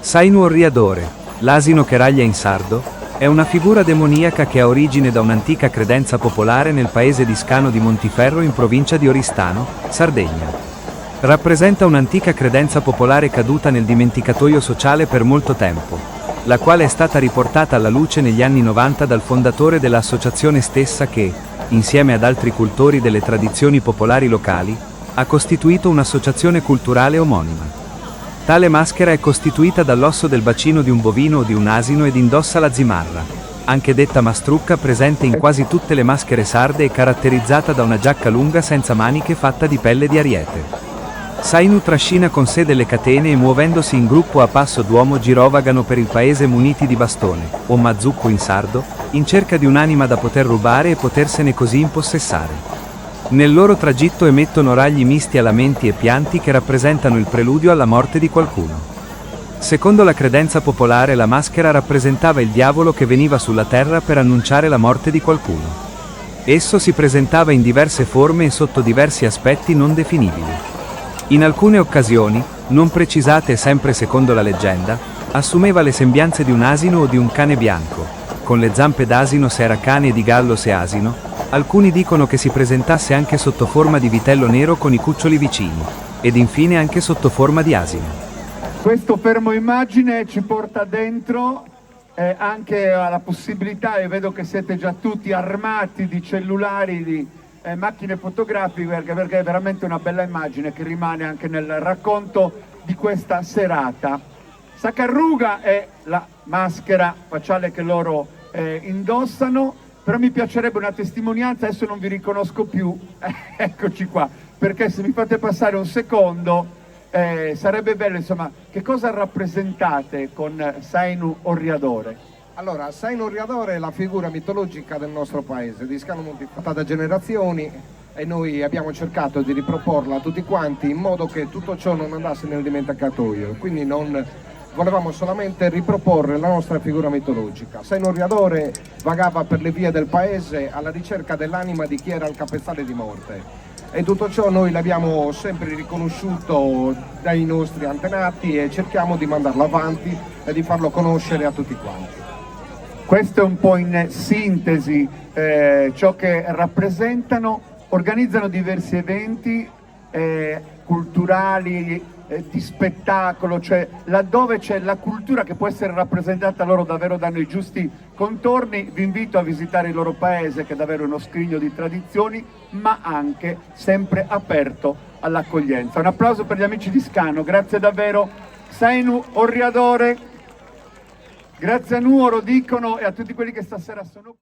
Sainu Orriadore, l'asino che raglia in sardo, è una figura demoniaca che ha origine da un'antica credenza popolare nel paese di Scano di Montiferro in provincia di Oristano, Sardegna. Rappresenta un'antica credenza popolare caduta nel dimenticatoio sociale per molto tempo, la quale è stata riportata alla luce negli anni 90 dal fondatore dell'associazione stessa che, insieme ad altri cultori delle tradizioni popolari locali, ha costituito un'associazione culturale omonima. Tale maschera è costituita dall'osso del bacino di un bovino o di un asino ed indossa la zimarra, anche detta mastrucca, presente in quasi tutte le maschere sarde e caratterizzata da una giacca lunga senza maniche fatta di pelle di ariete. Sainu trascina con sé delle catene e muovendosi in gruppo a passo d'uomo girovagano per il paese muniti di bastone, o mazzucco in sardo, in cerca di un'anima da poter rubare e potersene così impossessare. Nel loro tragitto emettono ragli misti a lamenti e pianti che rappresentano il preludio alla morte di qualcuno. Secondo la credenza popolare la maschera rappresentava il diavolo che veniva sulla terra per annunciare la morte di qualcuno. Esso si presentava in diverse forme e sotto diversi aspetti non definibili. In alcune occasioni, non precisate sempre secondo la leggenda, assumeva le sembianze di un asino o di un cane bianco, con le zampe d'asino se era cane e di gallo se asino. Alcuni dicono che si presentasse anche sotto forma di vitello nero con i cuccioli vicini, ed infine anche sotto forma di asino. Questo fermo immagine ci porta dentro anche alla possibilità, e vedo che siete già tutti armati di cellulari, di macchine fotografiche, perché è veramente una bella immagine che rimane anche nel racconto di questa serata. Sacarruga è la maschera facciale che loro indossano. Però mi piacerebbe una testimonianza, adesso non vi riconosco più, eccoci qua, perché se mi fate passare un secondo sarebbe bello, insomma, che cosa rappresentate con Sainu Orriadore? Allora, Sainu Orriadore è la figura mitologica del nostro paese, di Scano Montiferro, da generazioni, e noi abbiamo cercato di riproporla a tutti quanti in modo che tutto ciò non andasse nel dimenticatoio, quindi volevamo solamente riproporre la nostra figura mitologica. Sainu Orriadore vagava per le vie del paese alla ricerca dell'anima di chi era il capezzale di morte, e tutto ciò noi l'abbiamo sempre riconosciuto dai nostri antenati e cerchiamo di mandarlo avanti e di farlo conoscere a tutti quanti. Questo è un po' in sintesi ciò che rappresentano. Organizzano diversi eventi culturali, di spettacolo, cioè laddove c'è la cultura che può essere rappresentata, loro davvero danno i giusti contorni. Vi invito a visitare il loro paese, che è davvero uno scrigno di tradizioni, ma anche sempre aperto all'accoglienza. Un applauso per gli amici di Scano, grazie davvero. Sainu Orriadore, grazie a Nuoro, dicono, e a tutti quelli che stasera sono